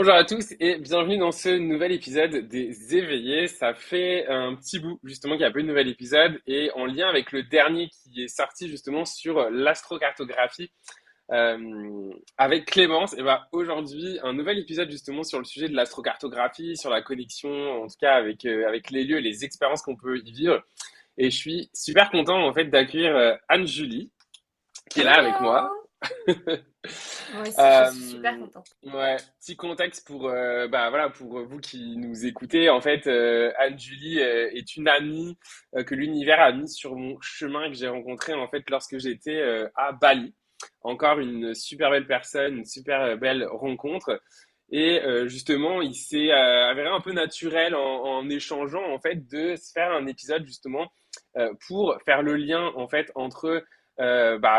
Bonjour à tous et bienvenue dans ce nouvel épisode des Éveillés. Ça fait un petit bout justement qu'il n'y a pas eu de nouvel épisode et en lien avec le dernier qui est sorti justement sur l'astrocartographie avec Clémence. Et ben aujourd'hui un nouvel épisode justement sur le sujet de l'astrocartographie, sur la connexion en tout cas avec les lieux, et les expériences qu'on peut y vivre. Et je suis super content en fait d'accueillir Anne-Julie qui est là avec moi. Hello! Moi aussi, je suis super Euh, contente. ouais, petit contexte pour voilà pour vous qui nous écoutez. En fait, Anne-Julie est une amie que l'univers a mis sur mon chemin et que j'ai rencontrée en fait lorsque j'étais à Bali. Encore une super belle personne, une super belle rencontre. Et justement, il s'est avéré un peu naturel en échangeant en fait de se faire un épisode justement pour faire le lien en fait entre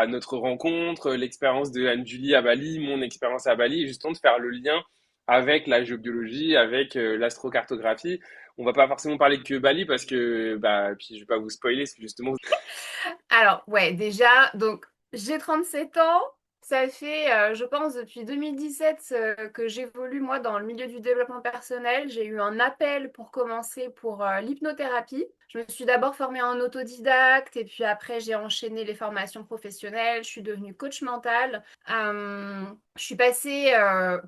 notre rencontre, l'expérience de Anne-Julie à Bali, mon expérience à Bali, et justement de faire le lien avec la géobiologie, avec l'astrocartographie. On va pas forcément parler que Bali parce que, puis je vais pas vous spoiler, parce que justement, Alors, ouais, déjà, donc j'ai 37 ans. Ça fait, je pense, depuis 2017 que j'évolue, moi, dans le milieu du développement personnel. J'ai eu un appel pour commencer pour l'hypnothérapie. Je me suis d'abord formée en autodidacte et puis après, j'ai enchaîné les formations professionnelles. Je suis devenue coach mental. Je suis passée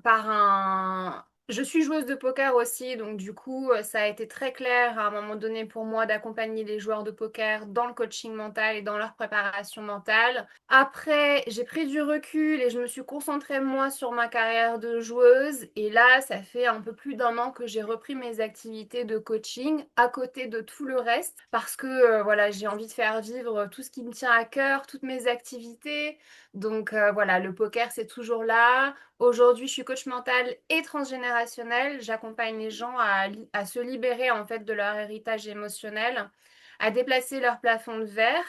par un... Je suis joueuse de poker aussi, donc du coup, ça a été très clair à un moment donné pour moi d'accompagner les joueurs de poker dans le coaching mental et dans leur préparation mentale. Après, j'ai pris du recul et je me suis concentrée moi sur ma carrière de joueuse. Et là, ça fait un peu plus d'un an que j'ai repris mes activités de coaching à côté de tout le reste parce que voilà, j'ai envie de faire vivre tout ce qui me tient à cœur, toutes mes activités. Donc voilà, le poker, c'est toujours là. Aujourd'hui, je suis coach mental et transgénérationnel. J'accompagne les gens à se libérer en fait de leur héritage émotionnel, à déplacer leur plafond de verre.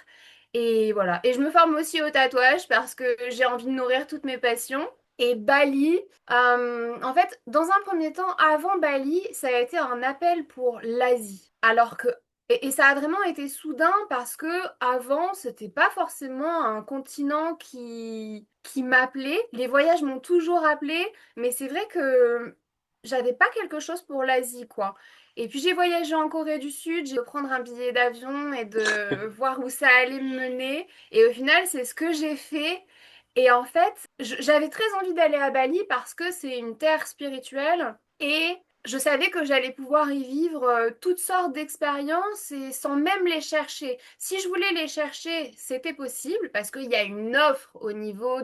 Et voilà. Et je me forme aussi au tatouage parce que j'ai envie de nourrir toutes mes passions. Et Bali, en fait, dans un premier temps, avant Bali, ça a été un appel pour l'Asie. Alors que et ça a vraiment été soudain parce que avant, c'était pas forcément un continent qui m'appelait. Les voyages m'ont toujours appelé, mais c'est vrai que j'avais pas quelque chose pour l'Asie, quoi. Et puis j'ai voyagé en Corée du Sud, j'ai dû prendre un billet d'avion et de voir où ça allait me mener. Et au final, c'est ce que j'ai fait. Et en fait, j'avais très envie d'aller à Bali parce que c'est une terre spirituelle et je savais que j'allais pouvoir y vivre toutes sortes d'expériences et sans même les chercher. Si je voulais les chercher, c'était possible parce qu'il y a une offre au niveau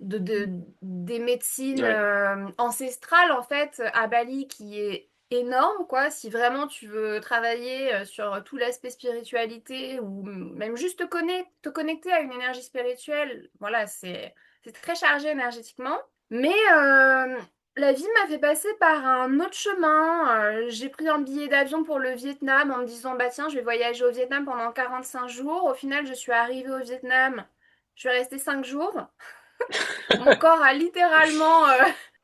des médecines ouais. ancestrales en fait à Bali qui est énorme quoi. Si vraiment tu veux travailler sur tout l'aspect spiritualité ou même juste te connecter à une énergie spirituelle, voilà, c'est très chargé énergétiquement. Mais la vie m'a fait passer par un autre chemin. J'ai pris un billet d'avion pour le Vietnam en me disant, bah tiens, je vais voyager au Vietnam pendant 45 jours. Au final, je suis arrivée au Vietnam. Je suis restée 5 jours. Mon corps a littéralement,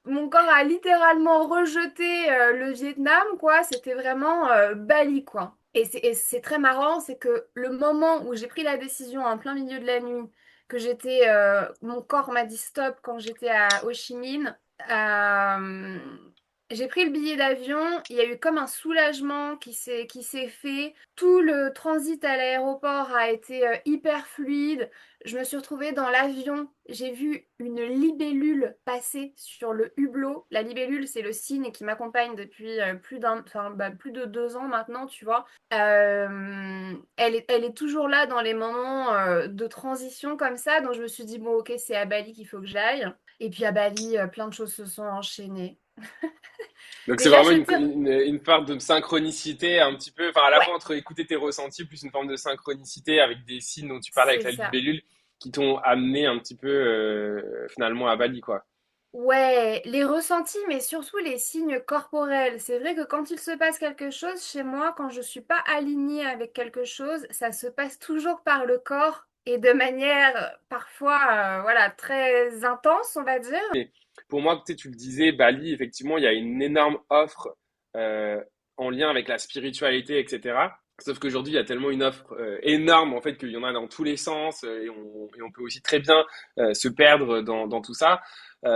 mon corps a littéralement rejeté le Vietnam, quoi. C'était vraiment Bali, quoi. Et c'est très marrant, c'est que le moment où j'ai pris la décision en plein milieu de la nuit, que mon corps m'a dit stop quand j'étais à Ho Chi Minh, euh, j'ai pris le billet d'avion, il y a eu comme un soulagement qui s'est fait. Tout le transit à l'aéroport a été hyper fluide. Je me suis retrouvée dans l'avion. J'ai vu une libellule passer sur le hublot. La libellule, c'est le signe qui m'accompagne depuis plus de 2 ans maintenant, tu vois. Elle est toujours là dans les moments de transition comme ça. Donc je me suis dit, bon, ok, c'est à Bali qu'il faut que j'aille. Et puis à Bali, plein de choses se sont enchaînées. Donc c'est Déjà, vraiment je vais te dire, une part de synchronicité un petit peu, enfin à la ouais, fois entre écouter tes ressentis plus une forme de synchronicité avec des signes dont tu parlais avec c'est la ça. libellule qui t'ont amené un petit peu finalement à Bali quoi. Ouais, les ressentis, mais surtout les signes corporels. C'est vrai que quand il se passe quelque chose chez moi, quand je suis pas alignée avec quelque chose, ça se passe toujours par le corps et de manière parfois, voilà, très intense, on va dire. Mais pour moi, tu sais, tu le disais, Bali, effectivement, il y a une énorme offre euh, en lien avec la spiritualité, etc. Sauf qu'aujourd'hui, il y a tellement une offre énorme, en fait, qu'il y en a dans tous les sens et on peut aussi très bien se perdre dans tout ça.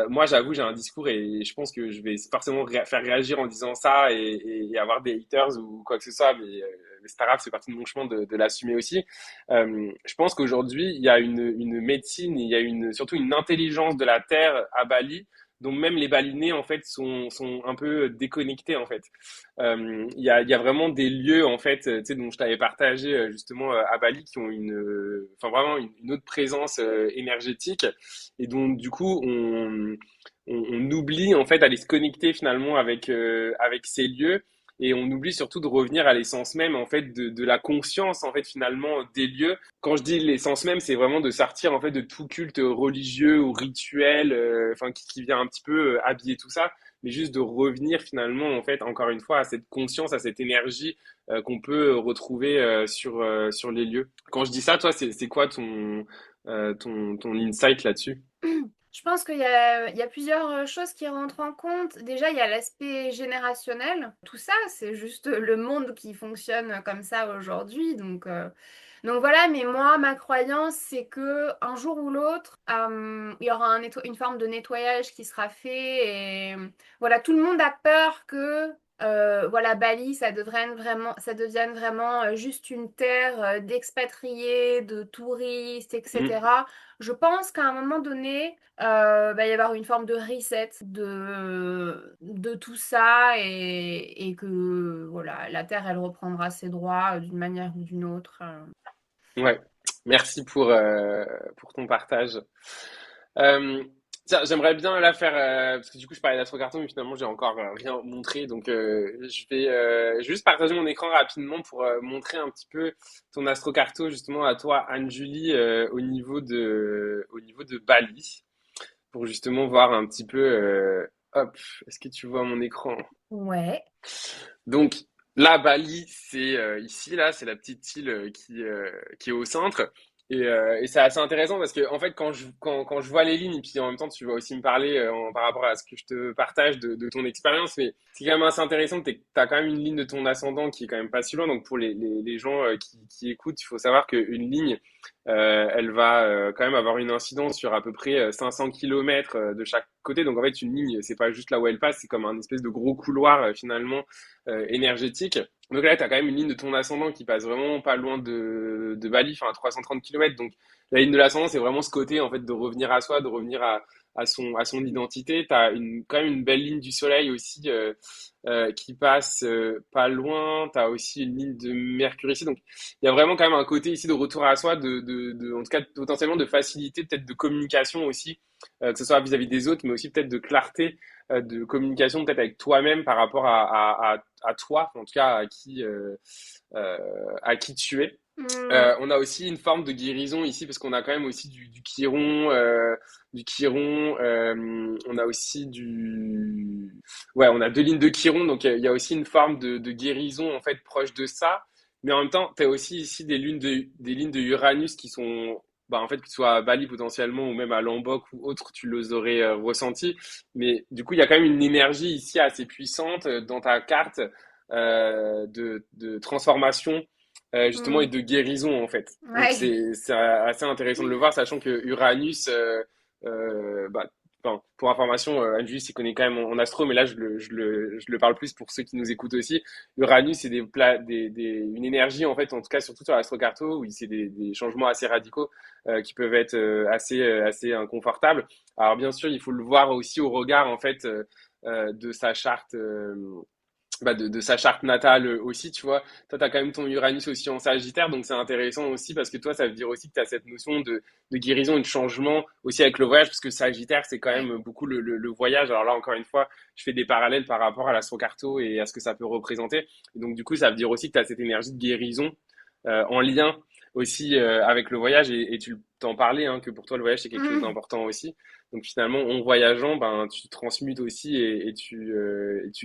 Moi, j'avoue, j'ai un discours et je pense que je vais forcément faire réagir en disant ça et avoir des haters ou quoi que ce soit, mais c'est pas grave, c'est partie de mon chemin de l'assumer aussi. Je pense qu'aujourd'hui, il y a une médecine, il y a surtout une intelligence de la Terre à Bali, dont même les balinés, en fait, sont un peu déconnectés, en fait. Il y a vraiment des lieux, en fait, tu sais, dont je t'avais partagé, justement, à Bali, qui ont enfin, vraiment une autre présence énergétique et donc du coup on oublie en fait d'aller se connecter finalement avec ces lieux et on oublie surtout de revenir à l'essence même en fait de la conscience en fait finalement des lieux. Quand je dis l'essence même, c'est vraiment de sortir en fait de tout culte religieux ou rituel, enfin qui vient un petit peu habiller tout ça, mais juste de revenir finalement en fait encore une fois à cette conscience, à cette énergie qu'on peut retrouver sur les lieux. Quand je dis ça, toi, c'est quoi ton insight là-dessus? Je pense il y a plusieurs choses qui rentrent en compte. Déjà, il y a l'aspect générationnel. Tout ça, c'est juste le monde qui fonctionne comme ça aujourd'hui. Donc voilà, mais moi, ma croyance, c'est que un jour ou l'autre, il y aura une forme de nettoyage qui sera fait. Et voilà, tout le monde a peur que voilà, Bali, ça devienne vraiment juste une terre d'expatriés, de touristes, Mm. etc. Je pense qu'à un moment donné, va y avoir une forme de reset de tout ça et que voilà, la Terre, elle reprendra ses droits d'une manière ou d'une autre. Ouais, merci pour ton partage. Euh, Tiens, j'aimerais bien la faire, parce que du coup je parlais d'astrocarton, mais finalement j'ai encore rien montré, donc je vais juste partager mon écran rapidement pour montrer un petit peu ton astrocarto justement à toi, Anne-Julie, au niveau de Bali, pour justement voir un petit peu, hop, est-ce que tu vois mon écran? Ouais. Donc là, Bali, c'est ici, là, c'est la petite île qui est au centre. Et c'est assez intéressant parce que en fait, quand je vois les lignes, et puis en même temps, tu vas aussi me parler par rapport à ce que je te partage de ton expérience, mais c'est quand même assez intéressant que tu as quand même une ligne de ton ascendant qui est quand même pas si loin. Donc pour les gens qui écoutent, il faut savoir qu'une ligne, elle va quand même avoir une incidence sur à peu près 500 kilomètres de chaque côté. Donc en fait, une ligne, c'est pas juste là où elle passe, c'est comme un espèce de gros couloir finalement énergétique. Donc là, tu as quand même une ligne de ton ascendant qui passe vraiment pas loin de Bali, enfin à 330 km. Donc la ligne de l'ascendant, c'est vraiment ce côté en fait de revenir à soi, de revenir à son identité. Tu as quand même une belle ligne du soleil aussi qui passe pas loin. Tu as aussi une ligne de Mercure ici. Donc il y a vraiment quand même un côté ici de retour à soi, en tout cas potentiellement de facilité, peut-être de communication aussi, que ce soit vis-à-vis des autres, mais aussi peut-être de clarté de communication peut-être avec toi-même par rapport à toi, en tout cas euh, à qui tu es. Hmm. On a aussi une forme de guérison ici parce qu'on a quand même aussi du chiron, on a aussi ouais, on a deux lignes de chiron, donc il y a aussi une forme de guérison en fait proche de ça. Mais en même temps, tu as aussi ici des lignes de Uranus qui sont, bah, en fait, que ce soit à Bali potentiellement ou même à Lombok ou autre, tu les aurais ressentis. Mais du coup, il y a quand même une énergie ici assez puissante dans ta carte de transformation justement et Hmm. de guérison en fait. Donc Ouais. c'est assez intéressant de le voir, sachant que Uranus, bah, enfin, pour information, Anjus s'y connaît quand même en astro, mais là je le parle plus pour ceux qui nous écoutent aussi. Uranus c'est une énergie en fait, en tout cas surtout sur l'astrocarto, où c'est des changements assez radicaux qui peuvent être assez inconfortables. Alors bien sûr, il faut le voir aussi au regard en fait de sa charte. Bah de sa charte natale aussi, tu vois. Toi, tu as quand même ton Uranus aussi en Sagittaire, donc c'est intéressant aussi parce que toi, ça veut dire aussi que tu as cette notion de guérison et de changement aussi avec le voyage, parce que Sagittaire, c'est quand Ouais. même beaucoup le voyage. Alors là, encore une fois, je fais des parallèles par rapport à l'astrocarto et à ce que ça peut représenter. Et donc, du coup, ça veut dire aussi que tu as cette énergie de guérison en lien aussi avec le voyage et tu t'en parlais, hein, que pour toi, le voyage, c'est quelque chose Hmm. d'important aussi. Donc finalement, en voyageant, ben, tu transmutes aussi et tu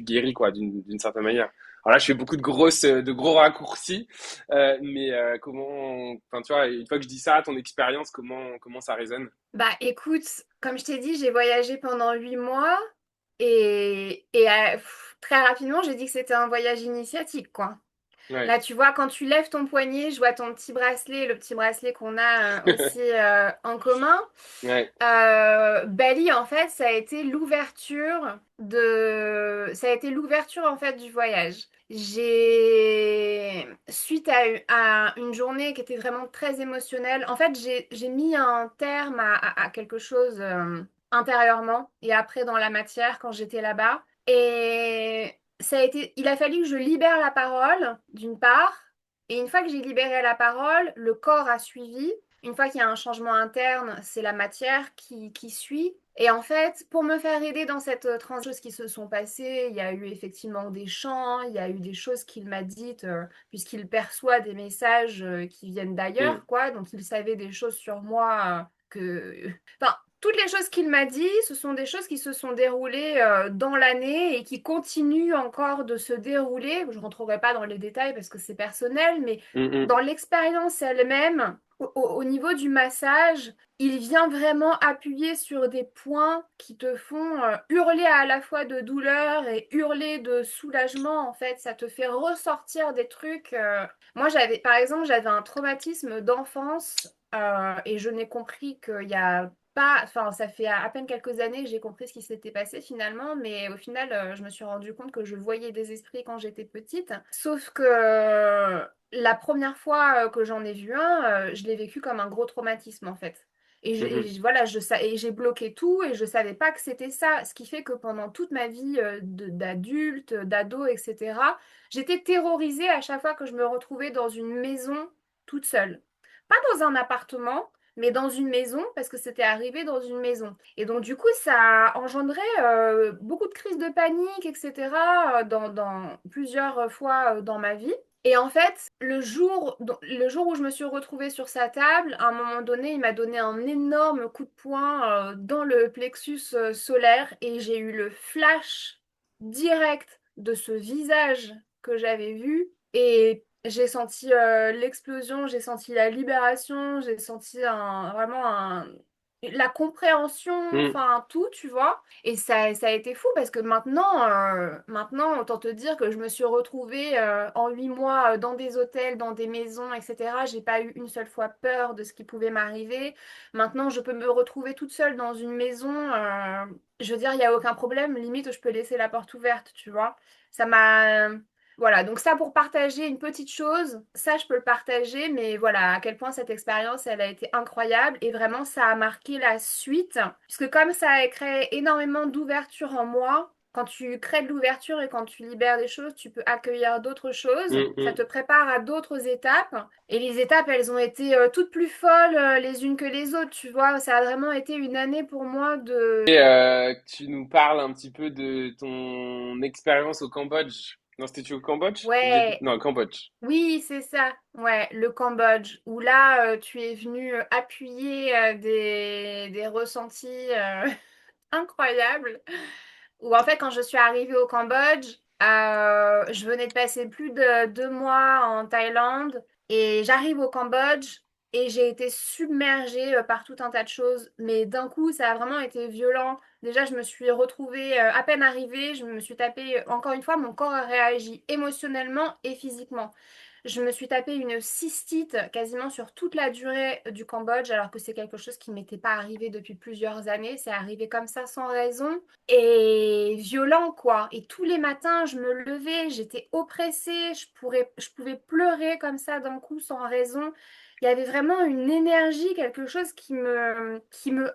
guéris quoi, d'une certaine manière. Alors là, je fais beaucoup de gros raccourcis, mais enfin tu vois, une fois que je dis ça, ton expérience, comment ça résonne? Bah écoute, comme je t'ai dit, j'ai voyagé pendant 8 mois très rapidement, j'ai dit que c'était un voyage initiatique, quoi. Ouais. Là, tu vois, quand tu lèves ton poignet, je vois ton petit bracelet, le petit bracelet qu'on a aussi en commun. Ouais. Bali, en fait, ça a été l'ouverture en fait du voyage. Suite à une journée qui était vraiment très émotionnelle, en fait, j'ai mis un terme à quelque chose intérieurement et après dans la matière quand j'étais là-bas. Et il a fallu que je libère la parole, d'une part, et une fois que j'ai libéré la parole, le corps a suivi. Une fois qu'il y a un changement interne, c'est la matière qui suit. Et en fait, pour me faire aider dans cette choses qui se sont passées, il y a eu effectivement des chants, il y a eu des choses qu'il m'a dites, puisqu'il perçoit des messages qui viennent Mm. d'ailleurs, quoi. Donc il savait des choses sur moi Enfin, toutes les choses qu'il m'a dit, ce sont des choses qui se sont déroulées dans l'année et qui continuent encore de se dérouler. Je ne rentrerai pas dans les détails parce que c'est personnel, mais Mm, mm. dans l'expérience elle-même, au niveau du massage, il vient vraiment appuyer sur des points qui te font hurler à la fois de douleur et hurler de soulagement. En fait, ça te fait ressortir des trucs. Moi, par exemple, j'avais un traumatisme d'enfance et je n'ai compris qu'il y a pas, enfin, ça fait à peine quelques années que j'ai compris ce qui s'était passé finalement, mais au final, je me suis rendu compte que je voyais des esprits quand j'étais petite. Sauf que la première fois que j'en ai vu un, je l'ai vécu comme un gros traumatisme en fait. Mm, Voilà, et j'ai bloqué tout et je savais pas que c'était ça. Ce qui fait que pendant toute ma vie d'adulte, d'ado, etc., j'étais terrorisée à chaque fois que je me retrouvais dans une maison toute seule. Pas dans un appartement, mais dans une maison, parce que c'était arrivé dans une maison. Et donc, du coup, ça a engendré beaucoup de crises de panique, etc., dans plusieurs fois dans ma vie. Et en fait, le jour où je me suis retrouvée sur sa table, à un moment donné, il m'a donné un énorme coup de poing dans le plexus solaire et j'ai eu le flash direct de ce visage que j'avais vu et j'ai senti l'explosion, j'ai senti la libération, j'ai senti la compréhension, mm. enfin tout, tu vois. Et ça a été fou parce que maintenant, autant te dire que je me suis retrouvée en 8 mois dans des hôtels, dans des maisons, etc. J'ai pas eu une seule fois peur de ce qui pouvait m'arriver. Maintenant, je peux me retrouver toute seule dans une maison. Je veux dire, il n'y a aucun problème. Limite, je peux laisser la porte ouverte, tu vois. Ça m'a... Voilà, donc ça pour partager une petite chose, ça je peux le partager, mais voilà, à quel point cette expérience, elle a été incroyable et vraiment ça a marqué la suite, puisque comme ça a créé énormément d'ouverture en moi, quand tu crées de l'ouverture et quand tu libères des choses, tu peux accueillir d'autres choses, Mm, ça mm. te prépare à d'autres étapes, et les étapes, elles ont été toutes plus folles les unes que les autres, tu vois, ça a vraiment été une année pour moi Et de... tu nous parles un petit peu de ton expérience au Cambodge. Non, c'était-tu au Cambodge? Au Vietnam? Ouais, Non, au Cambodge. oui, c'est ça. Ouais, le Cambodge, où là, tu es venu appuyer des ressentis incroyables. Où en fait, quand je suis arrivée au Cambodge, je venais de passer plus de 2 mois en Thaïlande et j'arrive au Cambodge et j'ai été submergée par tout un tas de choses. Mais d'un coup, ça a vraiment été violent. Déjà, je me suis retrouvée à peine arrivée, je me suis tapée, encore une fois, mon corps a réagi émotionnellement et physiquement. Je me suis tapé une cystite quasiment sur toute la durée du Cambodge, alors que c'est quelque chose qui ne m'était pas arrivé depuis plusieurs années. C'est arrivé comme ça sans raison et violent, quoi. Et tous les matins, je me levais, j'étais oppressée, je pouvais pleurer comme ça d'un coup sans raison. Il y avait vraiment une énergie, quelque chose qui me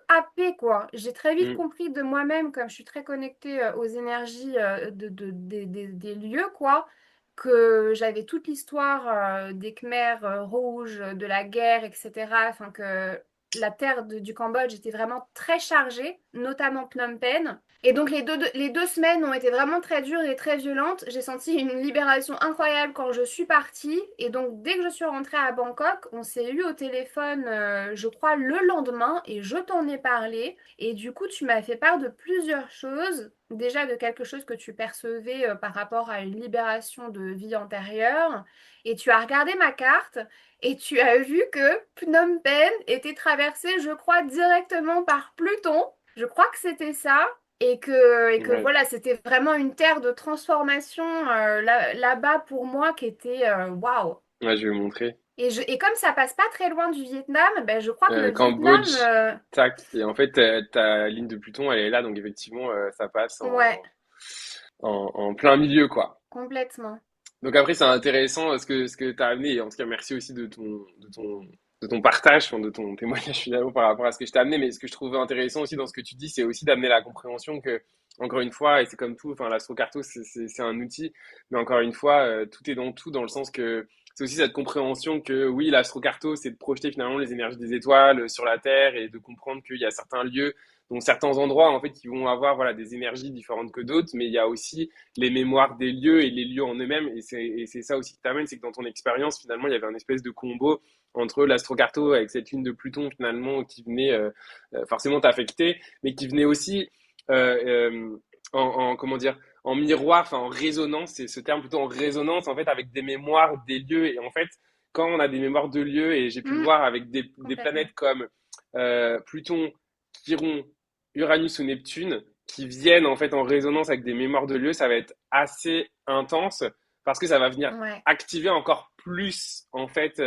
happait, quoi. J'ai très vite Mm. compris de moi-même, comme je suis très connectée aux énergies des lieux, quoi, que j'avais toute l'histoire des Khmers rouges, de la guerre, etc. Enfin, que la terre du Cambodge était vraiment très chargée, notamment Phnom Penh. Et donc les 2 semaines ont été vraiment très dures et très violentes. J'ai senti une libération incroyable quand je suis partie. Et donc dès que je suis rentrée à Bangkok, on s'est eu au téléphone, je crois, le lendemain et je t'en ai parlé. Et du coup, tu m'as fait part de plusieurs choses. Déjà de quelque chose que tu percevais par rapport à une libération de vie antérieure. Et tu as regardé ma carte et tu as vu que Phnom Penh était traversé, je crois, directement par Pluton. Je crois que c'était ça. et que Ouais, voilà, c'était vraiment une terre de transformation là-bas pour moi qui était waouh. ouais, je vais vous montrer. Et comme ça passe pas très loin du Vietnam, ben, je crois que le Vietnam, Cambodge, tac. Et en fait, ta ligne de Pluton, elle est là, donc effectivement, ça passe ouais, en plein milieu, quoi. complètement. Donc après, c'est intéressant ce que tu as amené. Et en tout cas, merci aussi de ton partage, enfin, de ton témoignage finalement par rapport à ce que je t'ai amené. Mais ce que je trouve intéressant aussi dans ce que tu dis, c'est aussi d'amener la compréhension que, encore une fois, et c'est comme tout, enfin, l'astrocarto, c'est un outil. Mais encore une fois, tout est dans tout, dans le sens que c'est aussi cette compréhension que oui, l'astrocarto, c'est de projeter finalement les énergies des étoiles sur la Terre et de comprendre qu'il y a certains lieux, donc certains endroits en fait qui vont avoir voilà des énergies différentes que d'autres, mais il y a aussi les mémoires des lieux et les lieux en eux-mêmes. Et c'est ça aussi qui t'amène, c'est que dans ton expérience, finalement, il y avait un espèce de combo entre l'astrocarto avec cette lune de Pluton, finalement, qui venait forcément t'affecter, mais qui venait aussi comment dire, en miroir, enfin en résonance, c'est ce terme plutôt en résonance, en fait, avec des mémoires des lieux. Et en fait, quand on a des mémoires de lieux, et j'ai pu le Mm, voir avec des complètement. planètes comme Pluton, Chiron, Uranus ou Neptune, qui viennent en fait en résonance avec des mémoires de lieux, ça va être assez intense parce que ça va venir Ouais. activer encore plus en fait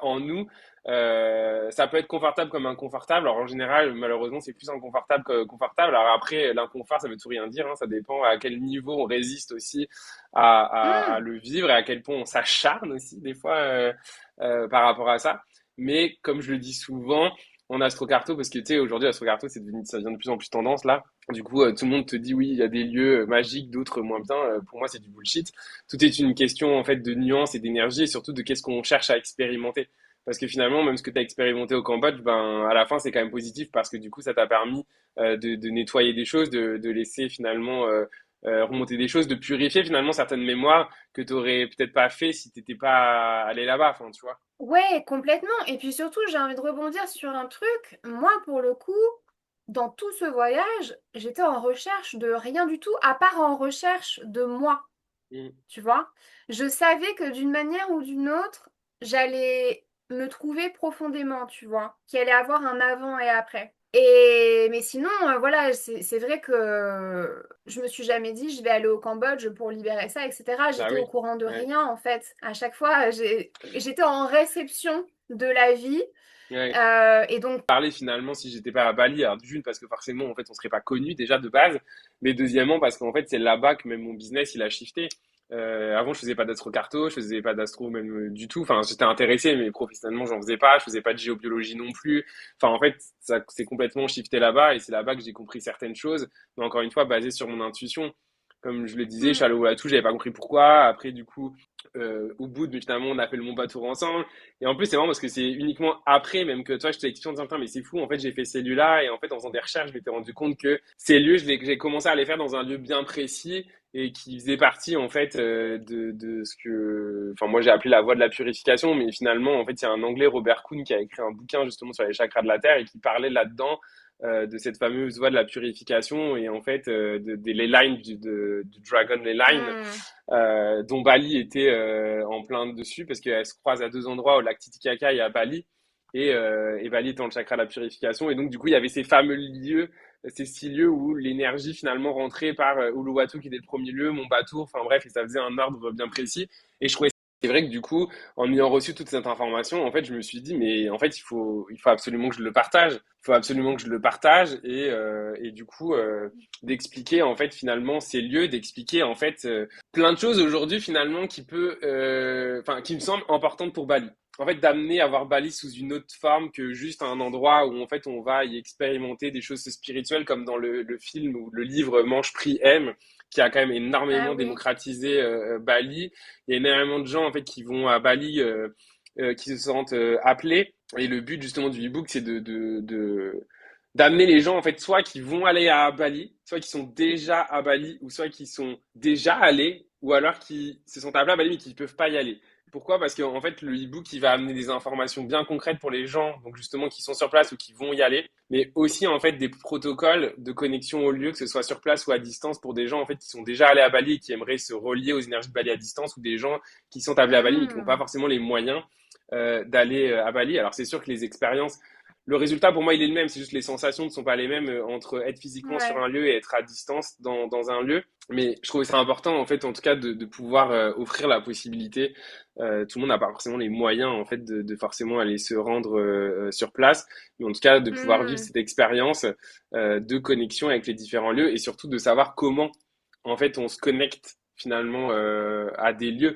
en nous. Ça peut être confortable comme inconfortable. Alors en général, malheureusement, c'est plus inconfortable que confortable. Alors après, l'inconfort, ça veut tout rien dire. Hein. Ça dépend à quel niveau on résiste aussi à Mm, le vivre et à quel point on s'acharne aussi des fois par rapport à ça. Mais comme je le dis souvent, en astrocarto, parce que tu sais, aujourd'hui, l'astrocarto, ça devient de plus en plus tendance là. Du coup, tout le monde te dit oui, il y a des lieux magiques, d'autres moins bien. Pour moi, c'est du bullshit. Tout est une question en fait de nuance et d'énergie et surtout de qu'est-ce qu'on cherche à expérimenter. Parce que finalement, même ce que tu as expérimenté au Cambodge, ben à la fin, c'est quand même positif parce que du coup, ça t'a permis de nettoyer des choses, de laisser finalement remonter des choses, de purifier finalement certaines mémoires que tu aurais peut-être pas fait si t'étais pas allé là-bas. Enfin, tu vois. ouais, complètement. Et puis surtout, j'ai envie de rebondir sur un truc. Moi, pour le coup, dans tout ce voyage, j'étais en recherche de rien du tout, à part en recherche de moi. Mm. Tu vois? Je savais que d'une manière ou d'une autre, j'allais me trouver profondément, tu vois, qu'il allait avoir un avant et après. Mais sinon, voilà, c'est vrai que je me suis jamais dit, je vais aller au Cambodge pour libérer ça, etc. Bah J'étais au oui. courant de Ouais. rien, en fait. À chaque fois, j'étais en réception de la vie. Ouais. Et donc, Parler finalement si j'étais pas à Bali. Alors d'une parce que forcément en fait on serait pas connu déjà de base, mais deuxièmement parce qu'en fait c'est là-bas que même mon business il a shifté. Avant je faisais pas d'astro carto, je faisais pas d'astro même du tout. Enfin j'étais intéressé mais professionnellement j'en faisais pas, je faisais pas de géobiologie non plus. Enfin en fait ça c'est complètement shifté là-bas et c'est là-bas que j'ai compris certaines choses, mais encore une fois basé sur mon intuition. Comme je le disais, je suis hmm, allé au Vatou, j'avais pas compris pourquoi. Après, du coup, au bout de finalement, on a fait le Mont Batour ensemble. Et en plus, c'est marrant parce que c'est uniquement après, même que toi, je t'ai expliqué en disant, mais c'est fou, en fait, j'ai fait ces lieux-là. Et en fait, en faisant des recherches, je m'étais rendu compte que ces lieux, j'ai commencé à les faire dans un lieu bien précis et qui faisait partie, en fait, de ce que, enfin, moi, j'ai appelé la voie de la purification. Mais finalement, en fait, il y a un Anglais, Robert Kuhn, qui a écrit un bouquin justement sur les chakras de la Terre et qui parlait là-dedans de cette fameuse voie de la purification et en fait des ley lines du Dragon Ley Line hmm, dont Bali était en plein dessus parce qu'elle se croise à deux endroits, au lac Titicaca et à Bali. Et Bali étant le chakra de la purification. Et donc, du coup, il y avait ces fameux lieux, ces six lieux où l'énergie finalement rentrait par Uluwatu qui était le premier lieu, Montbatour, enfin bref, et ça faisait un ordre bien précis. Et je trouvais c'est vrai que du coup, en ayant reçu toute cette information, en fait, je me suis dit, mais en fait, il faut absolument que je le partage. Il faut absolument que je le partage. Et du coup, d'expliquer en fait finalement ces lieux, d'expliquer en fait plein de choses aujourd'hui finalement enfin, qui me semblent importantes pour Bali. En fait, d'amener à voir Bali sous une autre forme que juste un endroit où en fait on va y expérimenter des choses spirituelles comme dans le film ou le livre Mange, Prie, Aime, qui a quand même ah énormément oui. démocratisé Bali. Il y a énormément de gens en fait qui vont à Bali, qui se sentent appelés. Et le but justement du e-book, c'est d'amener les gens en fait soit qui vont aller à Bali, soit qui sont déjà à Bali, ou soit qui sont déjà allés, ou alors qui se sont appelés à Bali mais qui ne peuvent pas y aller. Pourquoi? Parce qu'en fait, le e-book, il va amener des informations bien concrètes pour les gens, donc justement qui sont sur place ou qui vont y aller, mais aussi en fait des protocoles de connexion au lieu, que ce soit sur place ou à distance, pour des gens en fait qui sont déjà allés à Bali et qui aimeraient se relier aux énergies de Bali à distance, ou des gens qui sont appelés à Bali mais qui n'ont pas Hmm, forcément les moyens d'aller à Bali. Alors c'est sûr que les expériences le résultat pour moi il est le même, c'est juste les sensations ne sont pas les mêmes entre être physiquement sur Ouais. un lieu et être à distance dans un lieu. Mais je trouvais ça important en fait en tout cas de pouvoir offrir la possibilité. Tout le monde n'a pas forcément les moyens en fait de forcément aller se rendre sur place, mais en tout cas de pouvoir vivre Hmm. cette expérience de connexion avec les différents lieux et surtout de savoir comment en fait on se connecte finalement à des lieux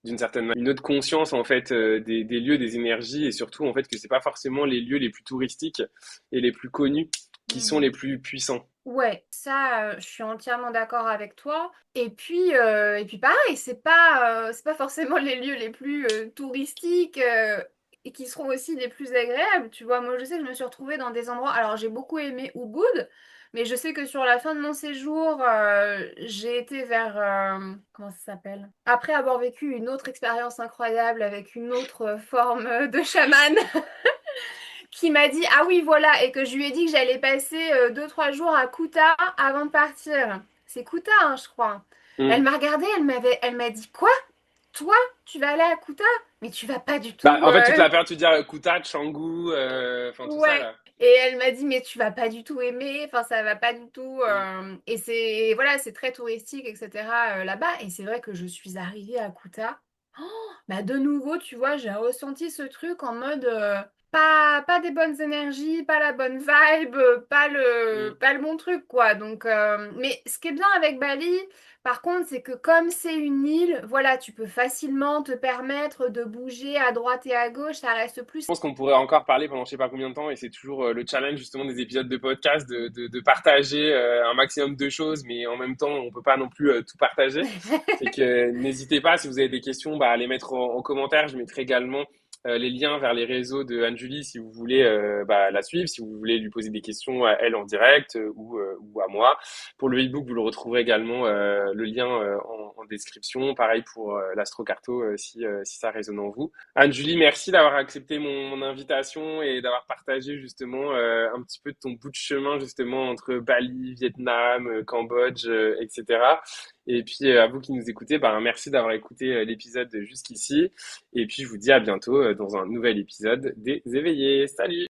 d'une certaine manière, une autre conscience en fait des lieux, des énergies et surtout en fait que c'est pas forcément les lieux les plus touristiques et les plus connus qui sont les Mhm. plus puissants. Ouais, ça, je suis entièrement d'accord avec toi. Et puis pareil, c'est pas forcément les lieux les plus touristiques et qui seront aussi les plus agréables. Tu vois, moi, je sais que je me suis retrouvée dans des endroits. Alors, j'ai beaucoup aimé Ubud, mais je sais que sur la fin de mon séjour, j'ai été vers comment ça s'appelle? Après avoir vécu une autre expérience incroyable avec une autre forme de chaman. Qui m'a dit ah oui voilà et que je lui ai dit que j'allais passer 2-3 jours à Kuta avant de partir. C'est Kuta hein, je crois. Elle Mm. m'a regardée, elle m'a dit quoi? Toi, tu vas aller à Kuta? Mais tu vas pas du Bah tout. en fait toute la période tu veux dire Kuta, Canggu, enfin tout ça Ouais. là. Et elle m'a dit mais tu vas pas du tout aimer. Enfin ça va pas du tout. Mm. Et c'est voilà c'est très touristique etc. Là-bas. Et c'est vrai que je suis arrivée à Kuta. Bah de nouveau, tu vois, j'ai ressenti ce truc en mode pas des bonnes énergies, pas la bonne vibe, Mm. pas le bon truc, quoi. Donc, mais ce qui est bien avec Bali, par contre, c'est que comme c'est une île, voilà, tu peux facilement te permettre de bouger à droite et à gauche, ça reste plus. Je pense qu'on pourrait encore parler pendant je sais pas combien de temps et c'est toujours le challenge justement des épisodes de podcast de partager un maximum de choses mais en même temps on peut pas non plus tout partager. Fait que n'hésitez pas si vous avez des questions bah, à les mettre en commentaire. Je mettrai également les liens vers les réseaux de Anne-Julie si vous voulez bah, la suivre, si vous voulez lui poser des questions à elle en direct ou à moi. Pour le e-book, vous le retrouverez également le lien en description. Pareil pour l'astrocarto si ça résonne en vous. Anne-Julie, merci d'avoir accepté mon invitation et d'avoir partagé justement un petit peu de ton bout de chemin justement entre Bali, Vietnam, Cambodge, etc. Et puis à vous qui nous écoutez, ben, merci d'avoir écouté l'épisode jusqu'ici. Et puis je vous dis à bientôt dans un nouvel épisode des Éveillés. Salut!